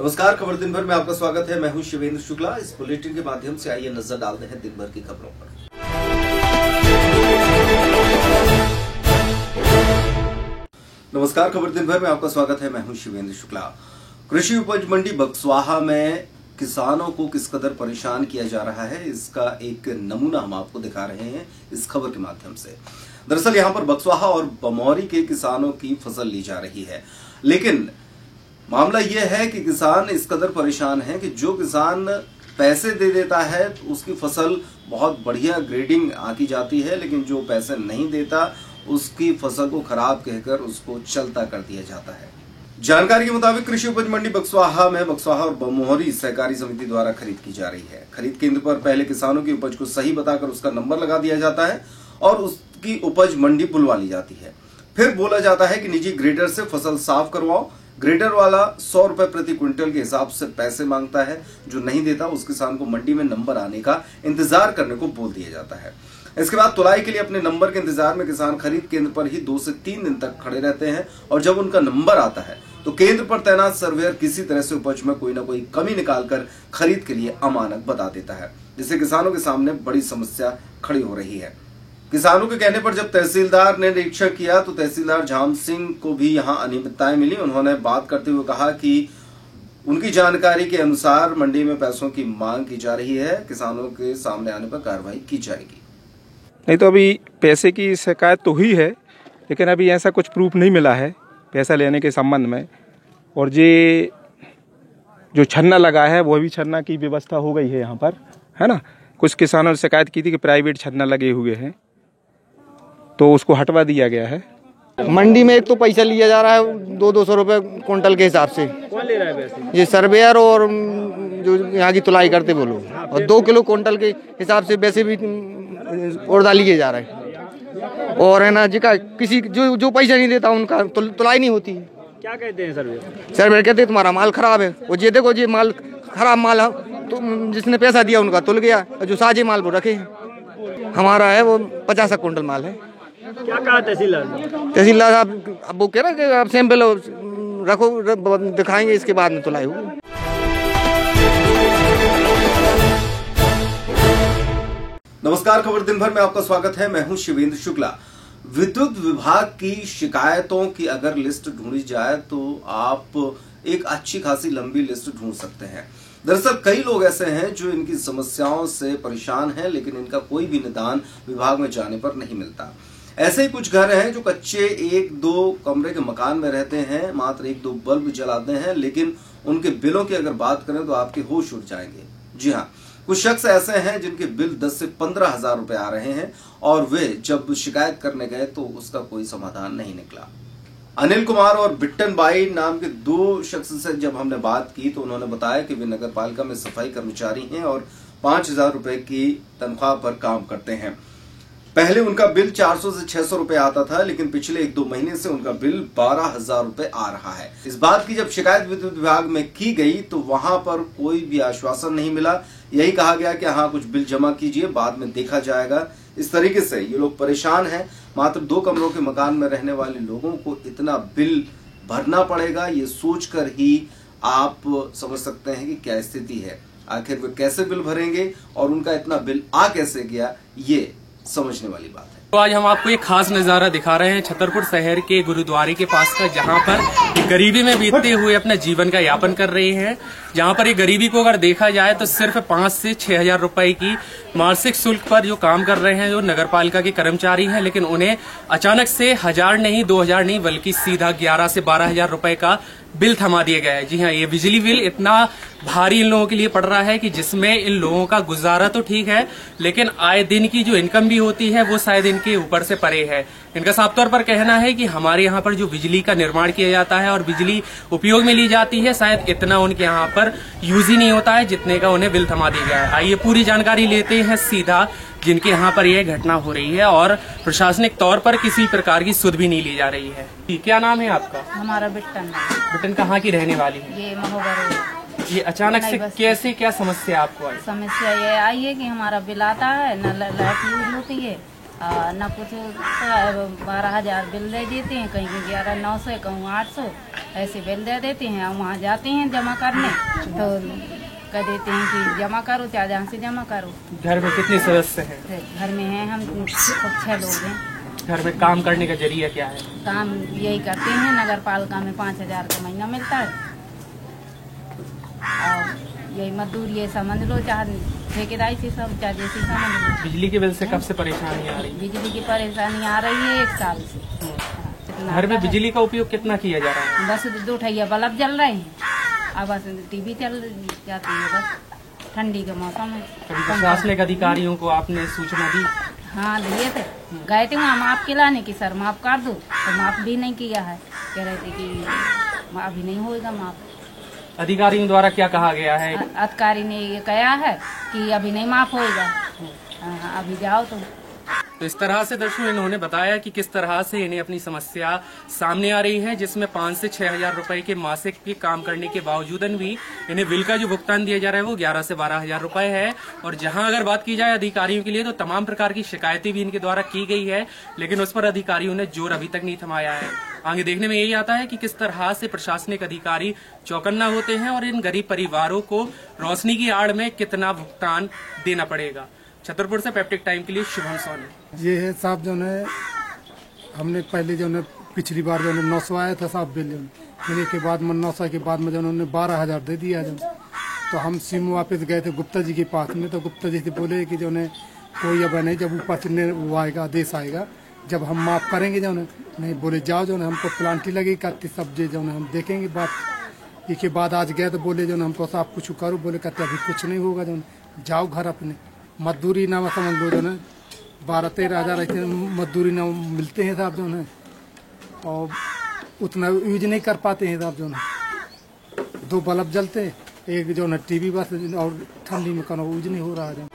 नमस्कार, खबर दिन भर में आपका स्वागत है। मैं हूं शिवेंद्र शुक्ला। इस बुलेटिन के माध्यम से आइए नजर डालते हैं दिन भर की खबरों पर। नमस्कार, खबर दिन भर में आपका स्वागत है। मैं हूं शिवेंद्र शुक्ला। कृषि उपज मंडी बक्सवाहा में किसानों को किस कदर परेशान किया जा रहा है, इसका एक नमूना हम आपको दिखा रहे हैं इस खबर के माध्यम से। दरअसल यहां पर बक्सवाहा और बमौरी के किसानों की फसल ली जा रही है, लेकिन मामला यह है कि किसान इस कदर परेशान है कि जो किसान पैसे दे देता है तो उसकी फसल बहुत बढ़िया ग्रेडिंग आकी जाती है, लेकिन जो पैसे नहीं देता उसकी फसल को खराब कहकर उसको चलता कर दिया जाता है। जानकारी के मुताबिक कृषि उपज मंडी बक्सवाहा में बक्सवाहा और बमौरी सहकारी समिति द्वारा खरीद की जा रही है। खरीद केंद्र पर पहले किसानों की उपज को सही बताकर उसका नंबर लगा दिया जाता है और उसकी उपज मंडी बुलवा ली जाती है। फिर बोला जाता है कि निजी ग्रेडर से फसल साफ करवाओ। ग्रेडर वाला 100 रुपए प्रति क्विंटल के हिसाब से पैसे मांगता है। जो नहीं देता उस किसान को मंडी में नंबर आने का इंतजार करने को बोल दिया जाता है। इसके बाद तुलाई के लिए अपने नंबर के इंतजार में किसान खरीद केंद्र पर ही 2 से 3 दिन तक खड़े रहते हैं और जब उनका नंबर आता है तो केंद्र पर तैनात सर्वेयर किसी तरह से उपज में कोई ना कोई कमी निकालकर खरीद के लिए अमानक बता देता है, जिससे किसानों के सामने बड़ी समस्या खड़ी हो रही है। किसानों के कहने पर जब तहसीलदार ने निरीक्षण किया तो तहसीलदार झाम सिंह को भी यहां अनियमितताएं मिली। उन्होंने बात करते हुए कहा कि उनकी जानकारी के अनुसार मंडी में पैसों की मांग की जा रही है, किसानों के सामने आने पर कार्रवाई की जाएगी। नहीं तो अभी पैसे की शिकायत तो हुई है, लेकिन अभी ऐसा कुछ प्रूफ नहीं मिला है पैसा लेने के संबंध में। और ये जो छन्ना लगा है वो भी छन्ना की व्यवस्था हो गई है यहाँ पर, है ना। कुछ किसानों ने शिकायत की थी कि प्राइवेट छन्ना लगे हुए हैं, तो उसको हटवा दिया गया है। मंडी में एक तो पैसा लिया जा रहा है 200 रुपए क्विंटल के हिसाब से। कौन ले रहा है पैसे? ये सर्वेयर और जो यहाँ की तुलाई करते वो लोग, और 2 किलो क्विंटल के हिसाब से वैसे भी उड़दा लिए जा रहे हैं। और है ना जिका किसी जो पैसा नहीं देता उनका तुलाई नहीं होती। क्या कहते हैं सर्वेयर? सर्वेयर कहते हैं तुम्हारा माल खराब है। वो ये देखो ये माल खराब माल है, तो जिसने पैसा दिया उनका तुल गया, और जो साझे माल वो रखे हमारा है वो 50 क्विंटल माल है। क्या कहा तहसीलदार? तहसीलदार साहब अब वो कह रहे कि आप सैंपल रखो, दिखाएंगे, इसके बाद में तुलाई होगी। नमस्कार, खबर दिन भर में आपका स्वागत है। मैं हूं शिवेंद्र शुक्ला। विद्युत विभाग की शिकायतों की अगर लिस्ट ढूंढी जाए तो आप एक अच्छी खासी लंबी लिस्ट ढूंढ सकते हैं। दरअसल कई लोग ऐसे हैं जो इनकी समस्याओं से परेशान हैं, लेकिन इनका कोई भी निदान विभाग में जाने पर नहीं मिलता। ऐसे ही कुछ घर हैं जो कच्चे 1-2 कमरे के मकान में रहते हैं, मात्र 1-2 बल्ब जलाते हैं, लेकिन उनके बिलों की अगर बात करें तो आपके होश उड़ जाएंगे। जी हाँ, कुछ शख्स ऐसे हैं जिनके बिल 10 से 15 हजार रुपए आ रहे हैं और वे जब शिकायत करने गए तो उसका कोई समाधान नहीं निकला। अनिल कुमार और बिट्टन बाई नाम के 2 शख्स से जब हमने बात की तो उन्होंने बताया कि वे नगर पालिका में सफाई कर्मचारी हैं और 5000 रुपए की तनख्वाह पर काम करते हैं। पहले उनका बिल 400 से 600 रुपए आता था, लेकिन पिछले 1-2 महीने से उनका बिल 12,000 रुपए आ रहा है। इस बात की जब शिकायत विद्युत विभाग में की गई तो वहां पर कोई भी आश्वासन नहीं मिला। यही कहा गया कि हाँ, कुछ बिल जमा कीजिए, बाद में देखा जाएगा। इस तरीके से ये लोग परेशान हैं। मात्र 2 कमरों के मकान में रहने वाले लोगों को इतना बिल भरना पड़ेगा, ये सोचकर ही आप समझ सकते हैं कि क्या स्थिति है। आखिर वे कैसे बिल भरेंगे और उनका इतना बिल आ कैसे गया, ये समझने वाली बात है। तो आज हम आपको एक खास नजारा दिखा रहे हैं छतरपुर शहर के गुरुद्वारे के पास का, जहां पर गरीबी में बीतते हुए अपने जीवन का यापन कर रहे हैं। जहां पर ये गरीबी को अगर देखा जाए तो सिर्फ 5 से 6 हजार रुपए की मासिक शुल्क पर जो काम कर रहे हैं जो नगर पालिका के कर्मचारी हैं, लेकिन उन्हें अचानक से 1000 नहीं, 2000 नहीं, बल्कि सीधा 11 से 12 हजार रुपए का बिल थमा दिया गया है। जी हाँ, ये बिजली बिल इतना भारी इन लोगों के लिए पड़ रहा है कि जिसमें इन लोगों का गुजारा तो ठीक है, लेकिन आए दिन की जो इनकम भी होती है वो शायद इनके ऊपर से परे है। इनका साफ तौर पर कहना है कि हमारे यहाँ पर जो बिजली का निर्माण किया जाता है और बिजली उपयोग में ली जाती है, शायद इतना उनके यहाँ पर यूज ही नहीं होता है जितने का उन्हें बिल थमा दिया गया है। आइए पूरी जानकारी लेते हैं सीधा जिनके यहाँ पर यह घटना हो रही है और प्रशासनिक तौर पर किसी प्रकार की सुध भी नहीं ली जा रही है। क्या नाम है आपका? हमारा बिट्टन। बिट्टन कहाँ की रहने वाली है? ये महोबर। ये अचानक से कैसे क्या समस्या आपको आई? समस्या ये आई है कि हमारा बिल आता है, न लाइट यूज होती है, न कुछ 12,000 बिल दे देते हैं, कहीं 11,900, कहूँ 800। ऐसे बिल दे देते हैं और वहाँ जाते हैं जमा करने तो कह देते हैं कि जमा करो, चाहे जहाँ से जमा करो। घर में कितने सदस्य हैं? घर में हैं हम 6 लोग हैं। घर में काम करने का जरिया क्या है? काम यही करते हैं, नगर पालिका में 5,000 का महीना मिलता है और यही मजदूरी ये समझ लो, चाहे ठेकेदारी से सब, चाहे जैसे समझ लो। बिजली के बिल से कब से परेशानी आ रही है? बिजली की परेशानी आ रही है 1 साल से। घर में बिजली का उपयोग कितना किया जा रहा है? बस 2 ठैया बल्ब जल रहे हैं, अब बस टीवी चल जाती है बस ठंडी के मौसम में। कभी प्रशासनिक अधिकारियों को आपने सूचना दी? हाँ दिए थे, गए थे वहाँ माप के लाने की, सर माफ कर दो, तो माफ भी नहीं किया है। कह रहे थे कि अभी नहीं होएगा माफ। अधिकारियों द्वारा क्या कहा गया है? अधिकारी ने ये कहा है कि अभी नहीं माफ होएगा, अभी जाओ तुम। तो इस तरह से दर्शकों इन्होंने बताया कि किस तरह से इन्हें अपनी समस्या सामने आ रही है, जिसमें 5 से 6,000 रुपए के मासिक के काम करने के बावजूद भी इन्हें बिल का जो भुगतान दिया जा रहा है वो 11 से 12,000 रुपए है। और जहां अगर बात की जाए अधिकारियों के लिए तो तमाम प्रकार की शिकायतें भी इनके द्वारा की गई है, लेकिन उस पर अधिकारियों ने जोर अभी तक नहीं थमाया है। आगे देखने में यही आता है कि किस तरह से प्रशासनिक अधिकारी चौकन्ना होते हैं और इन गरीब परिवारों को रोशनी की आड़ में कितना भुगतान देना पड़ेगा। छतरपुर से पैप्टिक टाइम के लिए शुभम सोनी। ये है साहब जो है, हमने पहले जो है पिछली बार जो है 900 आया था साहब बिल, मिलने के बाद में 900 के बाद में जो उन्होंने 12,000 दे दिया। जब तो हम सिम वापस गए थे गुप्ता जी के पास में, तो गुप्ता जी से बोले कि जो है कोई अब नहीं, जब ऊपर से वो आएगा आदेश आएगा जब हम माफ करेंगे जो है नहीं, बोले जाओ जो है हमको प्लांटी लगी करती सब जो है हम देखेंगे बात। इसके बाद आज गए तो बोले जो हमको साहब कुछ करो, बोले कहते अभी कुछ नहीं होगा, जो जाओ घर अपने। मजदूरी ना समझ लो जो है 12-13 हज़ार ऐसे मजदूरी ना मिलते हैं साहब जो है, और उतना यूज नहीं कर पाते हैं साहब जो है। 2 बल्ब जलते, एक जो है टीवी बस, और ठंडी में कनो यूज नहीं हो रहा है।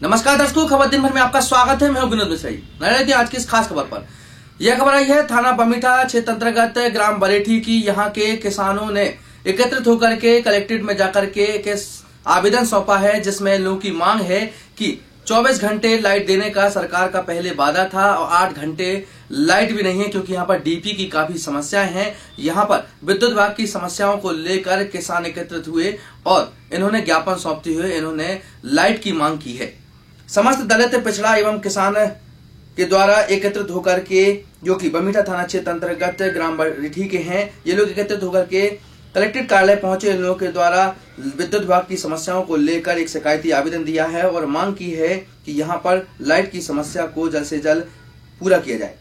नमस्कार दर्शकों, खबर दिन भर में आपका स्वागत है। मैं हूं विनोद मिश्रा। नजर आज की इस खास खबर पर। यह खबर आई है थाना बमीठा क्षेत्र अंतर्गत ग्राम बरेठी की। यहाँ के किसानों ने एकत्रित होकर के कलेक्ट्रेट में जाकर के आवेदन सौंपा है, जिसमें लोगों की मांग है कि 24 घंटे लाइट देने का सरकार का पहले वादा था और 8 घंटे लाइट भी नहीं है, क्योंकि यहाँ पर डीपी की काफी समस्याएं हैं। यहाँ पर विद्युत विभाग की समस्याओं को लेकर किसान एकत्रित हुए और इन्होंने ज्ञापन सौंपते हुए इन्होंने लाइट की मांग की है। समस्त दलित पिछड़ा एवं किसान के द्वारा एकत्रित होकर के, जो कि बमीठा थाना क्षेत्र अंतर्गत ग्राम बरेठी के हैं, ये लोग एकत्रित होकर के कलेक्ट्रेट कार्यालय पहुंचे। इन लोगों के द्वारा विद्युत विभाग की समस्याओं को लेकर एक शिकायती आवेदन दिया है और मांग की है कि यहां पर लाइट की समस्या को जल्द से जल्द पूरा किया जाए।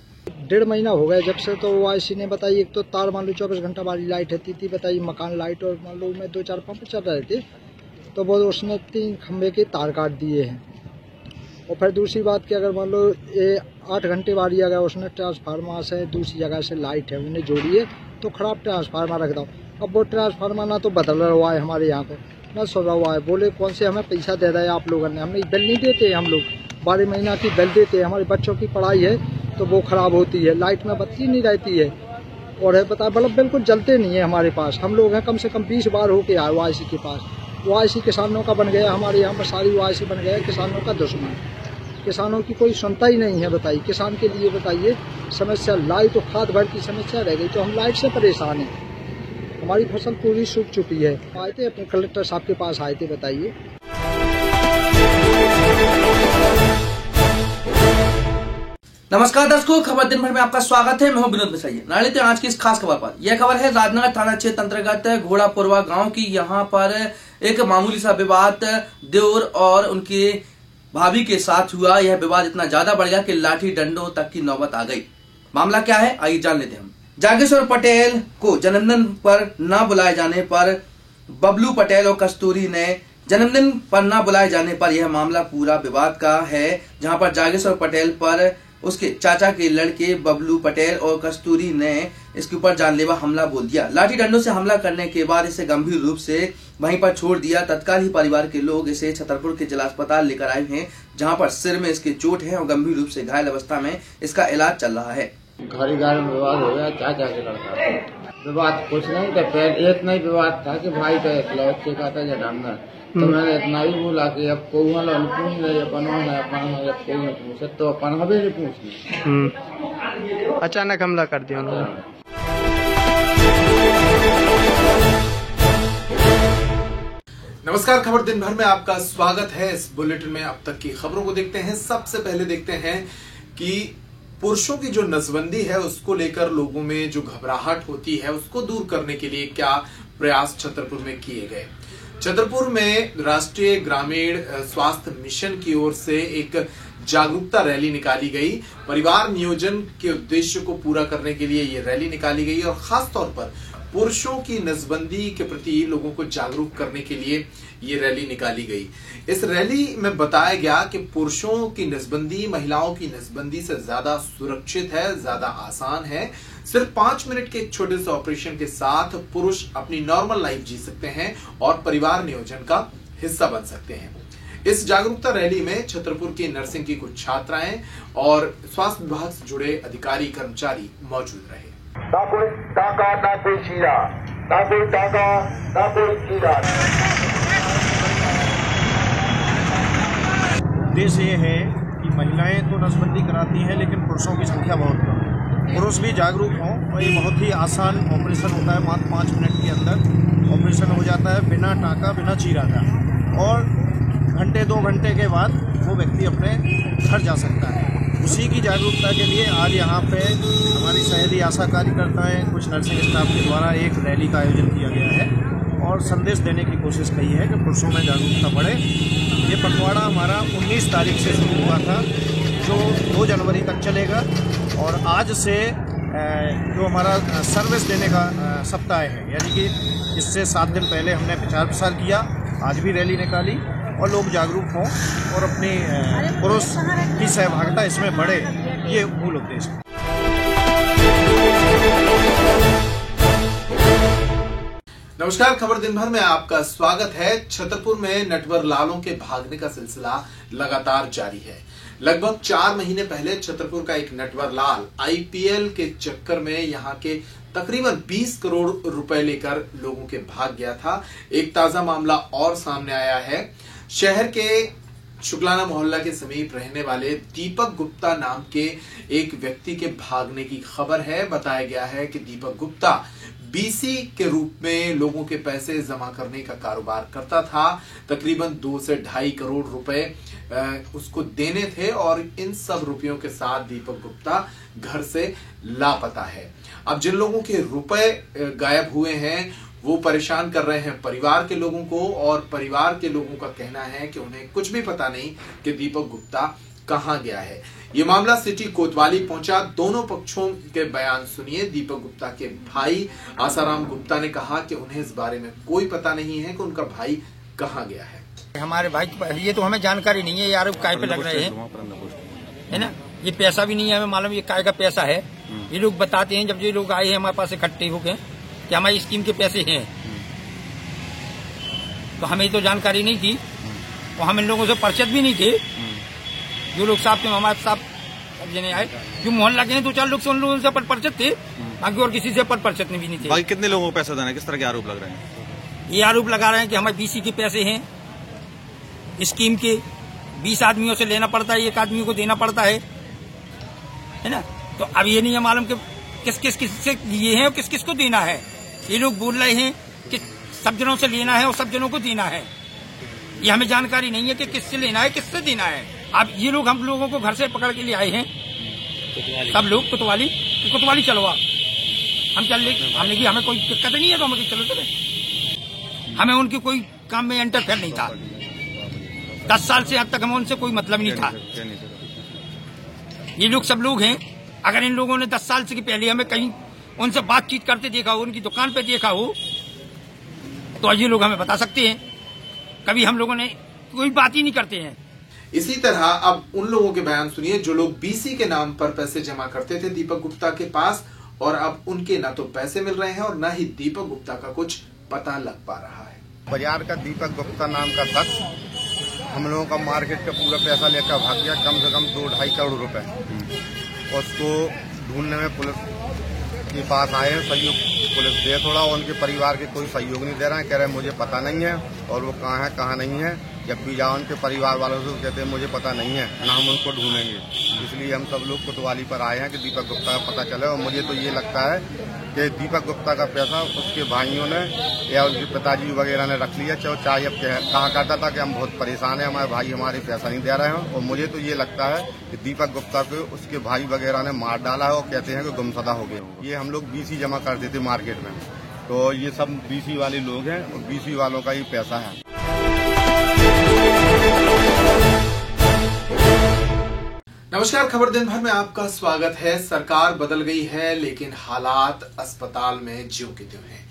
1.5 महीना हो गया जब से, तो OIC ने बताई, एक तो तार मान लो 24 घंटा वाली लाइट रहती थी, बताइए मकान लाइट, और मान लो में 2-4 पंप चल रहे थे, तो वो उसने 3 खंबे के तार काट दिए हैं। और फिर दूसरी बात कि अगर मान लो 8 घंटे वाली अगर उसने ट्रांसफार्मर से दूसरी जगह से लाइट है उन्हें जोड़िए, तो खराब ट्रांसफार्मर रख दो। अब वो ट्रांसफार्मर ना तो बदल रहा है हमारे यहाँ को, ना सुन रहा है। बोले कौन से हमें पैसा दे रहे हैं आप लोगों ने, हमें बिल नहीं देते। हम लोग 12 महीना की बिल देते हैं, हमारे बच्चों की पढ़ाई है तो वो खराब होती है, लाइट में बत्ती नहीं रहती है, और है पता बल्ब बिल्कुल जलते नहीं है हमारे पास। हम लोग हैं कम से कम 20 बार होके आए OIC के पास। OIC किसानों का बन गया, हमारे यहाँ पर सारी OIC बन गया किसानों का दुश्मन। किसानों की कोई सुनता ही नहीं है। बताइए किसान के लिए बताइए समस्या लाइट और खाद भर की समस्या रह गई, तो हम लाइट से परेशान हैं। हमारी फसल पूरी सूख चुकी है। आए थे अपने कलेक्टर साहब के पास आए थे। बताइए। नमस्कार दर्शकों, खबर दिन भर में आपका स्वागत है। मैं हूं विनोद मिश्रा। नाले आज की इस खास खबर पर। यह खबर है राजनगर थाना क्षेत्र अंतर्गत घोड़ापुरवा गांव की। यहाँ पर एक मामूली सा विवाद देवर और उनके भाभी के साथ हुआ। यह विवाद इतना ज्यादा बढ़ गया कि लाठी डंडों तक की नौबत आ गई। मामला क्या है आइए जान लेते हैं हम। जागेश्वर पटेल को जन्मदिन पर न बुलाए जाने पर बबलू पटेल और कस्तूरी ने जन्मदिन पर न बुलाए जाने पर यह मामला पूरा विवाद का है, जहां पर जागेश्वर पटेल पर उसके चाचा के लड़के बबलू पटेल और कस्तूरी ने इसके ऊपर जानलेवा हमला बोल दिया। लाठी डंडों से हमला करने के बाद इसे गंभीर रूप से वहीं पर छोड़ दिया। तत्काल ही परिवार के लोग इसे छतरपुर के जिला अस्पताल लेकर आए हैं, जहां पर सिर में इसके चोट है और गंभीर रूप से घायल अवस्था में इसका इलाज चल रहा है। घर ही घर में विवाद हो गया, चाचा के लड़का। विवाद कुछ नहीं था, पहले इतना ही विवाद था कि भाई का इकलौते का था जडाना। तो मैंने इतना ही बोला कि अब कोई पूछ ले अपन कोई पूछे तो अपन हमें नहीं पूछना। अचानक हमला कर दिया उन्होंने। नमस्कार, खबर दिन भर में आपका स्वागत है। इस बुलेटिन में अब तक की खबरों को देखते हैं। सबसे पहले देखते हैं कि पुरुषों की जो नसबंदी है उसको लेकर लोगों में जो घबराहट होती है उसको दूर करने के लिए क्या प्रयास छतरपुर में किए गए। छतरपुर में राष्ट्रीय ग्रामीण स्वास्थ्य मिशन की ओर से एक जागरूकता रैली निकाली गई। परिवार नियोजन के उद्देश्य को पूरा करने के लिए ये रैली निकाली गई और खास तौर पर पुरुषों की नसबंदी के प्रति लोगों को जागरूक करने के लिए ये रैली निकाली गई। इस रैली में बताया गया कि पुरुषों की नसबंदी महिलाओं की नसबंदी से ज्यादा सुरक्षित है, ज्यादा आसान है। सिर्फ 5 मिनट के एक छोटे से ऑपरेशन के साथ पुरुष अपनी नॉर्मल लाइफ जी सकते हैं और परिवार नियोजन का हिस्सा बन सकते हैं। इस जागरूकता रैली में छतरपुर की नर्सिंग की कुछ छात्राएं और स्वास्थ्य विभाग से जुड़े अधिकारी कर्मचारी मौजूद रहे। ना कोई टाका, ना कोई चीरा, ना कोई टाका, ना कोई चीरा। उद्देश्य ये है कि महिलाएं तो नसबंदी कराती हैं लेकिन पुरुषों की संख्या बहुत कम है। पुरुष भी जागरूक हों और ये बहुत ही आसान ऑपरेशन होता है। मात्र 5 मिनट के अंदर ऑपरेशन हो जाता है, बिना टाका बिना चीरा का, और घंटे 2 घंटे के बाद वो व्यक्ति अपने घर जा सकता है। उसी की जागरूकता के लिए आज यहाँ पे हमारी सहेली आशा कार्यकर्ताएं कुछ नर्सिंग स्टाफ के द्वारा एक रैली का आयोजन किया गया है और संदेश देने की कोशिश की है कि पुरुषों में जागरूकता बढ़े। ये पखवाड़ा हमारा 19 तारीख से शुरू हुआ था जो 2 जनवरी तक चलेगा और आज से जो हमारा सर्विस देने का सप्ताह है, यानी कि इससे 7 दिन पहले हमने प्रचार प्रसार किया, आज भी रैली निकाली और लोग जागरूक हों और अपनी पुरुष की सहभागिता इसमें बढ़े, ये मूल उद्देश्य है। नमस्कार, खबर दिन भर में आपका स्वागत है। छतरपुर में नटवर लालों के भागने का सिलसिला लगातार जारी है। लगभग 4 महीने पहले छतरपुर का एक नटवर लाल IPL के चक्कर में यहां के तकरीबन 20 करोड़ रुपए लेकर लोगों के भाग गया था। एक ताजा मामला और सामने आया है। शहर के शुक्लाना मोहल्ला के समीप रहने वाले दीपक गुप्ता नाम के एक व्यक्ति के भागने की खबर है। बताया गया है कि दीपक गुप्ता BC के रूप में लोगों के पैसे जमा करने का कारोबार करता था। तकरीबन 2 से 2.5 करोड़ रुपए उसको देने थे और इन सब रुपयों के साथ दीपक गुप्ता घर से लापता है। अब जिन लोगों के रुपए गायब हुए हैं वो परेशान कर रहे हैं परिवार के लोगों को और परिवार के लोगों का कहना है कि उन्हें कुछ भी पता नहीं कि दीपक गुप्ता कहां गया है। ये मामला सिटी कोतवाली पहुंचा। दोनों पक्षों के बयान सुनिए। दीपक गुप्ता के भाई आसाराम गुप्ता ने कहा कि उन्हें इस बारे में कोई पता नहीं है कि उनका भाई कहां गया है। हमारे भाई ये तो हमें जानकारी नहीं है, ये आरोप काय पे लग रहे हैं, है ना। ये पैसा भी नहीं है हमें मालूम ये काय का पैसा है। ये लोग बताते हैं जब ये लोग आए हैं हमारे पास इकट्ठे हो गए कि हमारी स्कीम के पैसे हैं, तो हमें तो जानकारी नहीं थी और हम इन लोगों से परिचित भी नहीं थे। जो लोग साहब थे हमारे साहब जने आए जो मोहल्ला के हैं 2-4 लोग से उन लोगों से परिचित थे, बाकी और किसी से परिचित भी नहीं थे। बाकी कितने लोगों को पैसा देना है, किस तरह के आरोप लग रहे हैं? ये आरोप लगा रहे हैं कि हमारे BC के पैसे हैं स्कीम के, 20 आदमियों से लेना पड़ता है, 1 आदमी को देना पड़ता है ना। तो अब ये नहीं है मालूम कि किस से लिए हैं और किस को देना है। ये लोग बोल रहे हैं कि सब जनों से लेना है और सब जनों को देना है। ये हमें जानकारी नहीं है कि किससे लेना है किससे देना है। अब ये लोग हम लोगों को घर से पकड़ के लिए आए हैं, सब लोग कोतवाली चलवा हम चल रहे। हमने की हमें कोई दिक्कत नहीं है तो हमें चलो, हमें उनके कोई काम में इंटरफेयर नहीं था। 10 साल से अब तक हमें उनसे कोई मतलब नहीं था। ये लोग सब लोग हैं, अगर इन लोगों ने 10 साल से पहले हमें कहीं उनसे बातचीत करते देखा हो, उनकी दुकान पे देखा हो, तो ये लोग हमें बता सकते हैं। कभी हम लोगों ने कोई बात ही नहीं करते हैं। इसी तरह अब उन लोगों के बयान सुनिए जो लोग BC के नाम पर पैसे जमा करते थे दीपक गुप्ता के पास और अब उनके ना तो पैसे मिल रहे हैं और ना ही दीपक गुप्ता का कुछ पता लग पा रहा है। बाजार का दीपक गुप्ता नाम का शख्स हम लोगों का मार्केट का पूरा पैसा लेकर भाग गया, कम से कम 2-2.5 करोड़ रुपए। उसको ढूंढने में पुलिस के पास आए हैं, सहयोग पुलिस दे थोड़ा, उनके परिवार के कोई सहयोग नहीं दे रहे हैं, कह रहे हैं मुझे पता नहीं है और वो कहाँ है कहाँ नहीं है। जब भी जाओ उनके परिवार वालों से कहते हैं मुझे पता नहीं है, ना हम उनको ढूंढेंगे। इसलिए हम सब लोग कोतवाली पर आए हैं कि दीपक गुप्ता का पता चले। और मुझे तो ये लगता है कि दीपक गुप्ता का पैसा उसके भाइयों ने या उनके पिताजी वगैरह ने रख लिया, चाहे अब कहा करता था कि हम बहुत परेशान हैं, हमारे भाई हमारे पैसा नहीं दे रहे हैं। और मुझे तो ये लगता है कि दीपक गुप्ता को उसके भाई वगैरह ने मार डाला है और कहते हैं कि गुमशुदा हो गए। ये हम लोग बीसी जमा करते थे मार्केट में, तो ये सब बीसी वाले लोग हैं और बीसी वालों का ही पैसा है। नमस्कार, खबर दिन भर में आपका स्वागत है। सरकार बदल गई है लेकिन हालात अस्पताल में ज्यों के त्यों हैं।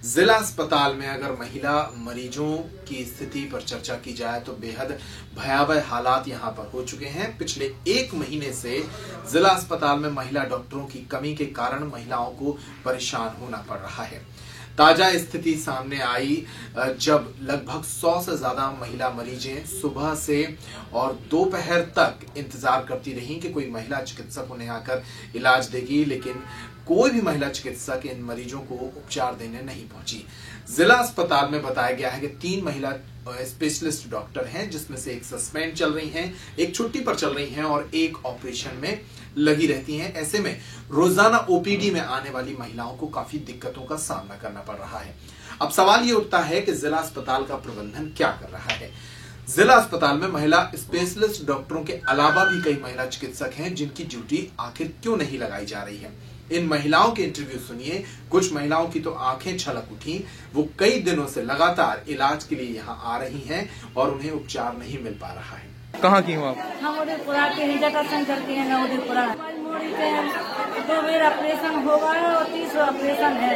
जिला अस्पताल में अगर महिला मरीजों की स्थिति पर चर्चा की जाए तो बेहद भयावह हालात यहां पर हो चुके हैं। पिछले 1 महीने से जिला अस्पताल में महिला डॉक्टरों की कमी के कारण महिलाओं को परेशान होना पड़ रहा है। ताजा स्थिति सामने आई जब लगभग 100 से ज्यादा महिला मरीजें सुबह से और दोपहर तक इंतजार करती रहीं कि कोई महिला चिकित्सक उन्हें आकर इलाज देगी, लेकिन कोई भी महिला चिकित्सक इन मरीजों को उपचार देने नहीं पहुंची। जिला अस्पताल में बताया गया है कि 3 महिला स्पेशलिस्ट डॉक्टर हैं, जिसमें से एक सस्पेंड चल रही हैं, एक छुट्टी पर चल रही हैं और एक ऑपरेशन में लगी रहती हैं। ऐसे में रोजाना ओपीडी में आने वाली महिलाओं को काफी दिक्कतों का सामना करना पड़ रहा है। अब सवाल ये उठता है कि जिला अस्पताल का प्रबंधन क्या कर रहा है। जिला अस्पताल में महिला स्पेशलिस्ट डॉक्टरों के अलावा भी कई महिला चिकित्सक हैं जिनकी ड्यूटी आखिर क्यों नहीं लगाई जा रही है। इन महिलाओं के इंटरव्यू सुनिए। कुछ महिलाओं की तो आंखें छलक उठी। वो कई दिनों से लगातार इलाज के लिए यहाँ आ रही हैं और उन्हें उपचार नहीं मिल पा रहा है। कहाँ की हूँ आप? हम उदयपुरा के ही जटाशंकर के हैं। उदयपुरा मोड़ी के हैं। 2 बार ऑपरेशन होगा और 30 ऑपरेशन है।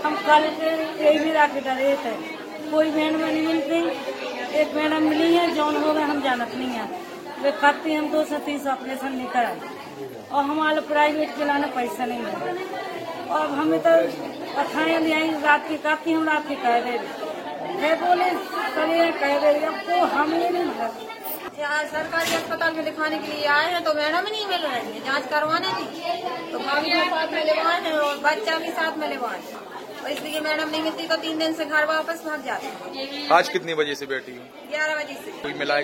हम कल के भी राके डरे थे, कोई मैडम नहीं मिलती। एक मैडम मिली है, जौन हो गए हम जानत नहीं है। वे खाते हम 2 से 30 ऑपरेशन नहीं कराए और हमारे प्राइवेट के लाने पैसा नहीं है। और हमें तो अठाएं आई रात की काफी हम रात की कह रहे बोले चलिए कह रहे अब तो हम ये नहीं मिला। यहाँ सरकारी अस्पताल में दिखाने के लिए आए हैं तो मैडम नहीं मिल रही है। जांच करवाने थी तो भाभी के साथ में लेवाए और बच्चा भी साथ में लेवाए, और इसलिए मैडम नहीं मिलती तो 3 दिन से घर वापस भाग जाते हैं। आज कितनी बजे से बैठी हूँ? 11 बजे से। कोई मिला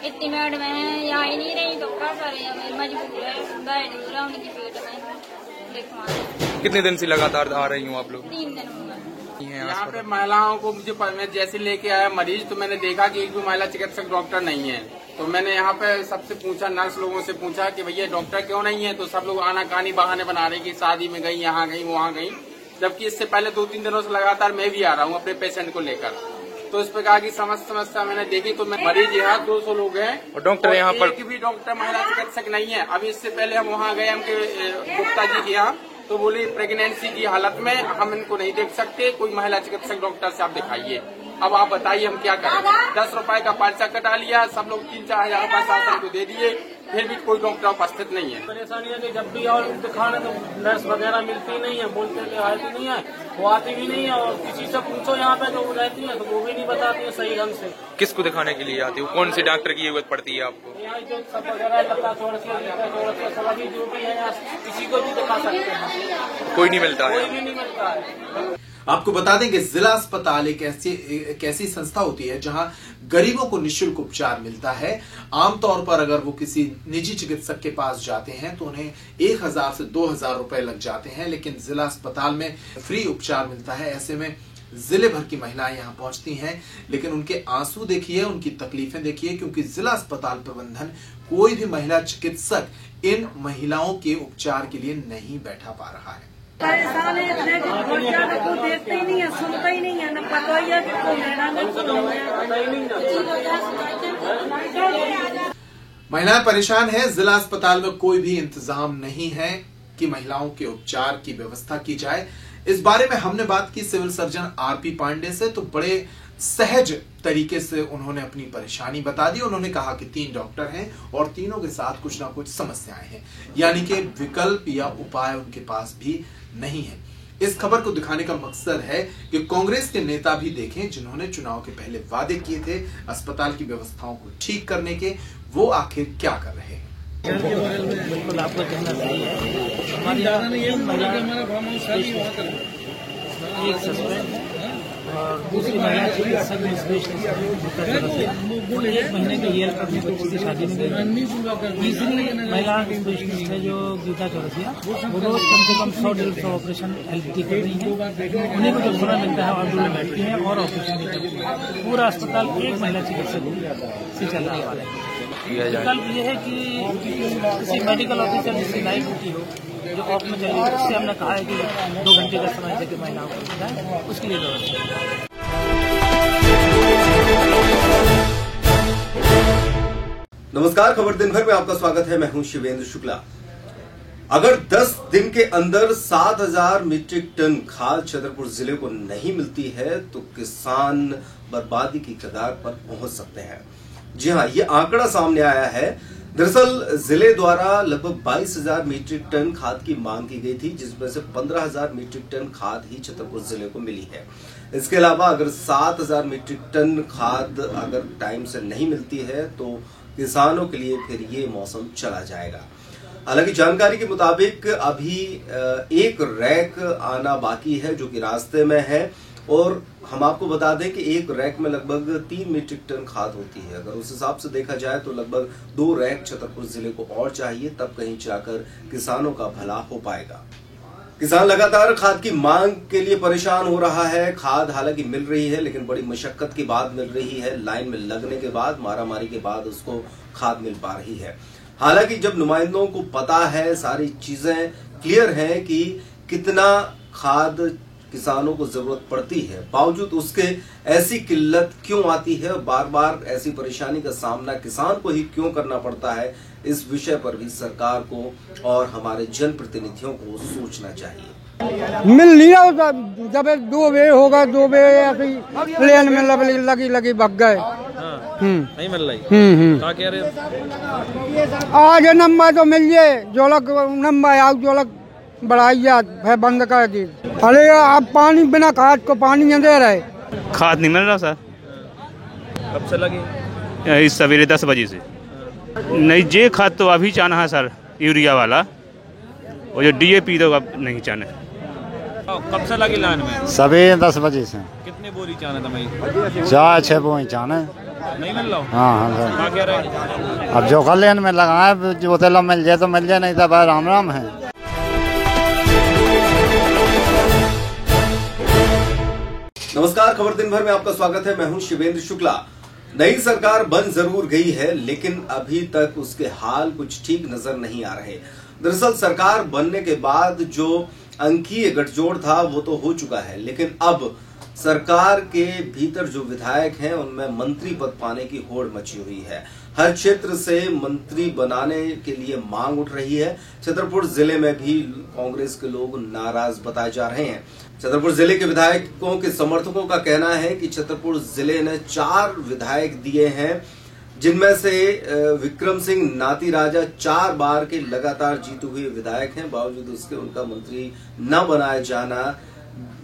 इतनी मैडम है यहाँ ही नहीं रही तो क्या करे, मजबूर है, बैठ पूरा उनकी पेट में लिखवा। कितने दिन से लगातार आ रही हूँ आप लोग? 3 दिन यहाँ पे महिलाओं को मुझे मैं जैसे लेके आया मरीज तो मैंने देखा कि एक भी महिला चिकित्सक डॉक्टर नहीं है। तो मैंने यहाँ पे सबसे पूछा, नर्स लोगों से पूछा कि भैया डॉक्टर क्यों नहीं है, तो सब लोग आनाकानी बहाने बना रहे कि शादी में गई, यहाँ गई, वहाँ गई। जबकि इससे पहले 2-3 दिनों से लगातार मैं भी आ रहा हूँ अपने पेशेंट को लेकर। तो इस प्रकार की समस्या मैंने देखी। तो मरीज यहाँ 200 लोग हैं और डॉक्टर यहाँ पर एक भी डॉक्टर महिला चिकित्सक नहीं है। अभी इससे पहले हम वहाँ गए उनके गुप्ता जी के यहाँ, तो बोले प्रेगनेंसी की हालत में हम इनको नहीं देख सकते, कोई महिला चिकित्सक डॉक्टर से आप दिखाइए। अब आप बताइए हम क्या करें। 10 रुपए का पर्चा कटा लिया, सब लोग 3-4 हजार रुपए शासन को दे दिए, फिर भी कोई डॉक्टर उपस्थित नहीं है। परेशानी है कि जब भी और दिखाने तो नर्स वगैरह मिलती नहीं है, बोलते थे आती नहीं है, वो आती भी नहीं है। और किसी से पूछो यहाँ पे जो रहती है तो वो भी नहीं बताती है सही ढंग से। किसको दिखाने के लिए आती हो? कौन से डॉक्टर की जरूरत पड़ती है आपको? यहाँ जो सब वगैरह सभी जो भी है किसी को भी दिखा सकते हैं, कोई नहीं मिलता है। कोई भी नहीं मिलता है। आपको बता दें कि जिला अस्पताल एक ऐसी संस्था होती है जहां गरीबों को निःशुल्क उपचार मिलता है। आमतौर पर अगर वो किसी निजी चिकित्सक के पास जाते हैं तो उन्हें 1000 से 2000 रुपए लग जाते हैं, लेकिन जिला अस्पताल में फ्री उपचार मिलता है। ऐसे में जिले भर की महिलाएं यहां पहुंचती हैं, लेकिन उनके आंसू देखिए, उनकी तकलीफें देखिए, क्योंकि जिला अस्पताल प्रबंधन कोई भी महिला चिकित्सक इन महिलाओं के उपचार के लिए नहीं बैठा पा रहा है। परेशान है इतने कि बहुत ज्यादा कोई देखते ही नहीं है, सुनता ही नहीं है, न पता ही है कि कोई महिलाएं परेशान है। जिला अस्पताल में कोई भी इंतजाम नहीं है कि महिलाओं के उपचार की व्यवस्था की जाए। इस बारे में हमने बात की सिविल सर्जन आरपी पांडे से, तो बड़े सहज तरीके से उन्होंने अपनी परेशानी बता दी। उन्होंने कहा कि 3 डॉक्टर हैं और तीनों के साथ कुछ ना कुछ समस्याएं हैं, यानी कि विकल्प या उपाय उनके पास भी नहीं है। इस खबर को दिखाने का मकसद है कि कांग्रेस के नेता भी देखें जिन्होंने चुनाव के पहले वादे किए थे अस्पताल की व्यवस्थाओं को ठीक करने के, वो आखिर क्या कर रहे हैं। बिल्कुल आपका कहना सही है। हमारे एक सस्पेंड और दूसरी महिला चिकित्सक में एक महीने के जेल करने को किसी शादी में गई। तीसरी महिला स्पेशलिस्ट है जो गीता चौरसिया, वो रोज कम से कम 100-150 ऑपरेशन हेल्थ की कर रही है। उन्हीं को जब समय मिलता है और में बैठती है और ऑपरेशन भी करती है। पूरा अस्पताल एक महिला चिकित्सक से चलने वाला है। विकल्प ये है कि किसी मेडिकल ऑफिसर जिसकी नाइट ड्यूटी हो जो ऑफ में चली, उससे हमने कहा है कि 2 घंटे का समय देकर महिलाओं को मिलता है, उसके लिए व्यवस्था है। नमस्कार, खबर दिन भर में आपका स्वागत है। मैं हूं शिवेंद्र शुक्ला। अगर 10 दिन के अंदर 7000 मीट्रिक टन खाद छतरपुर जिले को नहीं मिलती है तो किसान बर्बादी की कगार पर पहुंच सकते हैं। जी हां, ये आंकड़ा सामने आया है। दरअसल जिले द्वारा लगभग 22,000 मीट्रिक टन खाद की मांग की गई थी, जिसमें से 15,000 मीट्रिक टन खाद ही छतरपुर जिले को मिली है। इसके अलावा अगर 7,000 मीट्रिक टन खाद अगर टाइम से नहीं मिलती है तो किसानों के लिए फिर ये मौसम चला जाएगा। हालांकि जानकारी के मुताबिक अभी एक रैक आना बाकी है जो कि रास्ते में है, और हम आपको बता दें कि एक रैक में लगभग 3 मीट्रिक टन खाद होती है। अगर उस हिसाब से देखा जाए तो लगभग 2 रैक छतरपुर जिले को और चाहिए, तब कहीं जाकर किसानों का भला हो पाएगा। किसान लगातार खाद की मांग के लिए परेशान हो रहा है। खाद हालांकि मिल रही है, लेकिन बड़ी मशक्कत के बाद मिल रही है। लाइन में लगने के बाद, मारामारी के बाद उसको खाद मिल पा रही है। हालांकि जब नुमाइंदों को पता है, सारी चीजें क्लियर हैं कि कितना खाद किसानों को जरूरत पड़ती है, बावजूद उसके ऐसी किल्लत क्यों आती है, बार बार ऐसी परेशानी का सामना किसान को ही क्यों करना पड़ता है, इस विषय पर भी सरकार को और हमारे जनप्रतिनिधियों को सोचना चाहिए। मिल नहीं रहा, जब 2 बजे होगा 2 बजे ऐसे प्लेन में लगी भग गए। नहीं मिल रही। क्या कह रहे? आज नंबर तो मिल जाए, जोलक नंबर आओ, जोलक बढ़ाई है, बंद कर दी। अरे अब पानी बिना खाद को पानी दे रहे, खाद नहीं मिल रहा सर। कब से लगी? इस सवेरे 10 बजे से। नहीं, जे खाद तो अभी चाहना है सर, यूरिया वाला, और जो DAP तो अब नहीं चाहना। कब से लगी लाइन में? सवेरे 10 बजे से। कितने बोरी चाहना था भाई? 4-6 बोरी चाहना। नहीं मिल रहा? हाँ सर। क्या कह रहे? अब जो कल्याण में लगा है, जो तेल मिल जाए तो मिल जाए, नहीं तो भाई राम राम है। नमस्कार, खबर दिन भर में आपका स्वागत है। मैं हूं शिवेंद्र शुक्ला। नई सरकार बन जरूर गई है, लेकिन अभी तक उसके हाल कुछ ठीक नजर नहीं आ रहे। दरअसल सरकार बनने के बाद जो अंकीय गठजोड़ था वो तो हो चुका है, लेकिन अब सरकार के भीतर जो विधायक हैं उनमें मंत्री पद पाने की होड़ मची हुई है। हर क्षेत्र से मंत्री बनाने के लिए मांग उठ रही है। छतरपुर जिले में भी कांग्रेस के लोग नाराज बताए जा रहे हैं। छतरपुर जिले के विधायकों के समर्थकों का कहना है कि छतरपुर जिले ने 4 विधायक दिए हैं, जिनमें से विक्रम सिंह नाती राजा 4 बार के लगातार जीते हुए विधायक हैं। बावजूद उसके उनका मंत्री न बनाया जाना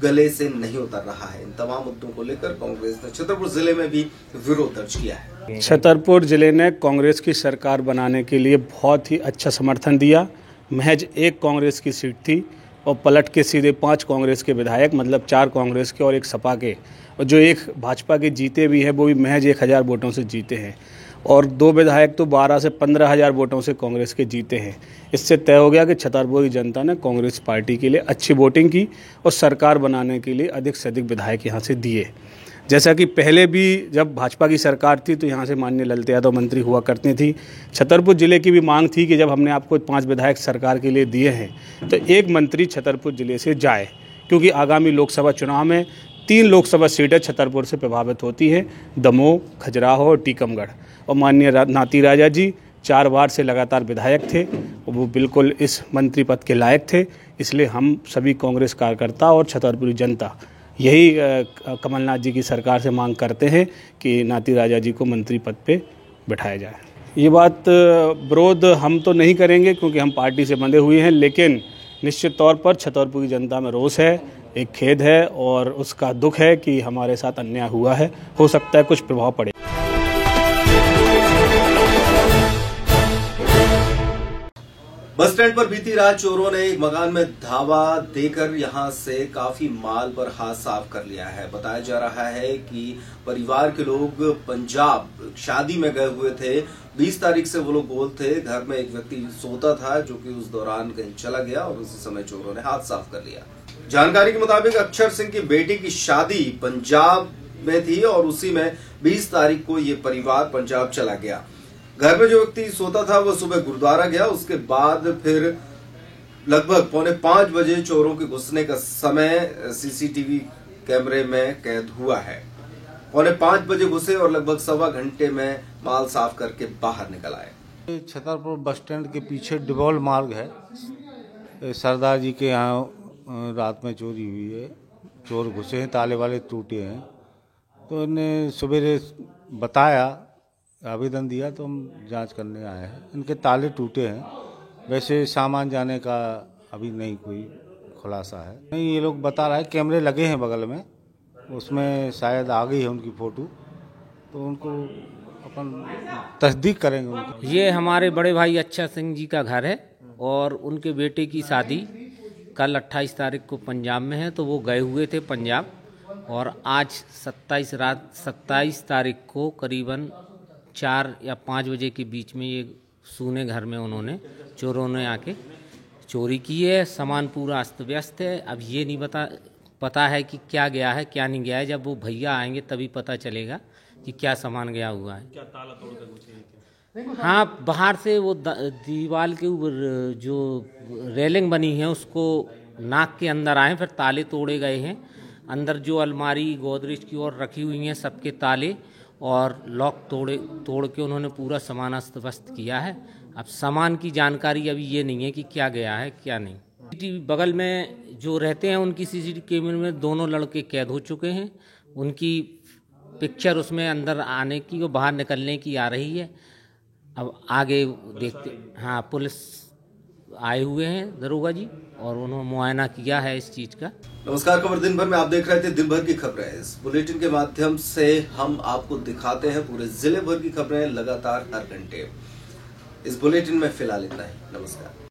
गले से नहीं उतर रहा है। इन तमाम मुद्दों को लेकर कांग्रेस ने छतरपुर जिले में भी विरोध दर्ज किया है। छतरपुर जिले ने कांग्रेस की सरकार बनाने के लिए बहुत ही अच्छा समर्थन दिया। महज 1 कांग्रेस की सीट थी और पलट के सीधे 5 कांग्रेस के विधायक, मतलब 4 कांग्रेस के और 1 सपा के, और जो 1 भाजपा के जीते भी हैं वो भी महज 1000 वोटों से जीते हैं, और 2 विधायक तो 12 से 15,000 वोटों से कांग्रेस के जीते हैं। इससे तय हो गया कि छतरपुर की जनता ने कांग्रेस पार्टी के लिए अच्छी वोटिंग की और सरकार बनाने के लिए अधिक से अधिक विधायक यहाँ से दिए। जैसा कि पहले भी जब भाजपा की सरकार थी तो यहाँ से माननीय ललित यादव मंत्री हुआ करती थी। छतरपुर जिले की भी मांग थी कि जब हमने आपको 5 विधायक सरकार के लिए दिए हैं तो 1 मंत्री छतरपुर जिले से जाए, क्योंकि आगामी लोकसभा चुनाव में 3 लोकसभा सीटें छतरपुर से प्रभावित होती हैं, दमोह, खजुराहो और टीकमगढ़। और माननीय नाती राजा जी 4 बार से लगातार विधायक थे, वो बिल्कुल इस मंत्री पद के लायक थे। इसलिए हम सभी कांग्रेस कार्यकर्ता और छतरपुरी जनता यही कमलनाथ जी की सरकार से मांग करते हैं कि नाती राजा जी को मंत्री पद पे बिठाया जाए। ये बात विरोध हम तो नहीं करेंगे क्योंकि हम पार्टी से बंधे हुए हैं, लेकिन निश्चित तौर पर छतरपुर की जनता में रोष है, एक खेद है और उसका दुख है कि हमारे साथ अन्याय हुआ है। हो सकता है कुछ प्रभाव पड़े। बस स्टैंड पर बीती रात चोरों ने एक मकान में धावा देकर यहां से काफी माल पर हाथ साफ कर लिया है। बताया जा रहा है कि परिवार के लोग पंजाब शादी में गए हुए थे। 20 तारीख से वो लोग गोल थे। घर में एक व्यक्ति सोता था जो कि उस दौरान कहीं चला गया और उसी समय चोरों ने हाथ साफ कर लिया। जानकारी के मुताबिक अक्षर सिंह की बेटी की शादी पंजाब में थी और उसी में 20 तारीख को ये परिवार पंजाब चला गया। घर में जो व्यक्ति सोता था वो सुबह गुरुद्वारा गया। उसके बाद फिर लगभग 4:45 बजे चोरों के घुसने का समय सीसीटीवी कैमरे में कैद हुआ है। 4:45 बजे घुसे और लगभग 1.25 घंटे में माल साफ करके बाहर निकल आए। छतरपुर बस स्टैंड के पीछे डिबोल मार्ग है। सरदार जी के यहाँ रात में चोरी हुई है। चोर घुसे हैं, ताले वाले टूटे हैं। तो इन्हें सवेरे बताया, आवेदन दिया तो हम जांच करने आए हैं। इनके ताले टूटे हैं। वैसे सामान जाने का अभी नहीं कोई खुलासा है। नहीं, ये लोग बता रहा है कैमरे लगे हैं बगल में, उसमें शायद आ गई है उनकी फ़ोटो, तो उनको अपन तस्दीक करेंगे उनकी। ये हमारे बड़े भाई अक्षर सिंह जी का घर है और उनके बेटे की शादी कल 28 तारीख को पंजाब में है, तो वो गए हुए थे पंजाब और आज 27 तारीख को करीबन 4 या 5 बजे के बीच में ये सूने घर में उन्होंने चोरों ने आके चोरी की है। सामान पूरा अस्त व्यस्त है। अब ये नहीं पता है कि क्या गया है क्या नहीं गया है। जब वो भैया आएंगे तभी पता चलेगा कि क्या सामान गया हुआ है। क्या ताला तोड़ कर घुसे? हाँ, बाहर से वो दीवार के ऊपर जो रेलिंग बनी है उसको नाक के अंदर आए, फिर ताले तोड़े गए हैं। अंदर जो अलमारी गोदरेज की ओर रखी हुई हैं सबके ताले और लॉक तोड़ के उन्होंने पूरा सामान अस्त व्यस्त किया है। अब सामान की जानकारी अभी ये नहीं है कि क्या गया है क्या नहीं। सीसीटीवी बगल में जो रहते हैं उनकी सीसीटीवी कैमरे में दोनों लड़के कैद हो चुके हैं। उनकी पिक्चर उसमें अंदर आने की और बाहर निकलने की आ रही है। अब आगे देखते। हाँ, पुलिस आए हुए हैं दरोगा जी और उन्होंने मुआयना किया है इस चीज का। नमस्कार, खबर दिन भर में आप देख रहे थे दिन भर की खबरें। इस बुलेटिन के माध्यम से हम आपको दिखाते हैं पूरे जिले भर की खबरें लगातार हर घंटे। इस बुलेटिन में फिलहाल इतना ही। नमस्कार।